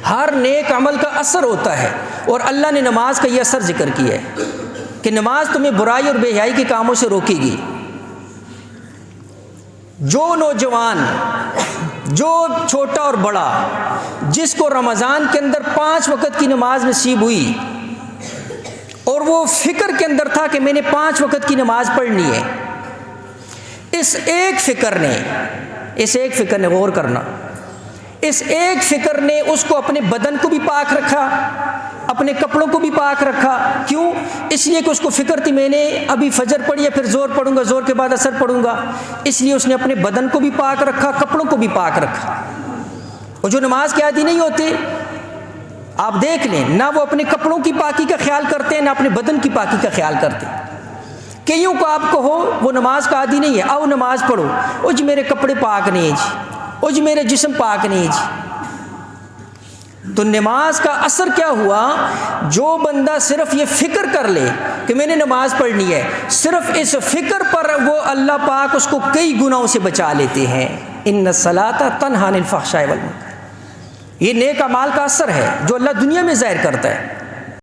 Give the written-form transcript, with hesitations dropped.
ہر نیک عمل کا اثر ہوتا ہے، اور اللہ نے نماز کا یہ اثر ذکر کیا ہے کہ نماز تمہیں برائی اور بے حیائی کے کاموں سے روکے گی۔ جو نوجوان، جو چھوٹا اور بڑا، جس کو رمضان کے اندر 5 وقت کی نماز نصیب ہوئی اور وہ فکر کے اندر تھا کہ میں نے 5 وقت کی نماز پڑھنی ہے، اس ایک فکر نے غور کرنا، اس ایک فکر نے اس کو اپنے بدن کو بھی پاک رکھا، اپنے کپڑوں کو بھی پاک رکھا۔ کیوں؟ اس لیے کہ اس کو فکر تھی میں نے ابھی فجر پڑھی ہے، پھر زور پڑھوں گا، زور کے بعد عصر پڑھوں گا، اس لیے اس نے اپنے بدن کو بھی پاک رکھا، کپڑوں کو بھی پاک رکھا۔ اور جو نماز کے عادی نہیں ہوتے، آپ دیکھ لیں، نہ وہ اپنے کپڑوں کی پاکی کا خیال کرتے ہیں، نہ اپنے بدن کی پاکی کا خیال کرتے ہیں۔ کئیوں کو آپ کہو وہ نماز کا عادی نہیں ہے، آؤ نماز پڑھو، او جی میرے کپڑے پاک نہیں ہیں جی، او جی میرے جسم پاک نہیں ہے جی۔ تو نماز کا اثر کیا ہوا؟ جو بندہ صرف یہ فکر کر لے کہ میں نے نماز پڑھنی ہے، صرف اس فکر پر وہ اللہ پاک اس کو کئی گناہوں سے بچا لیتے ہیں۔ ان الصلاۃ تنہی عن الفحشاء والمنکر، یہ نیک اعمال کا اثر ہے جو اللہ دنیا میں ظاہر کرتا ہے۔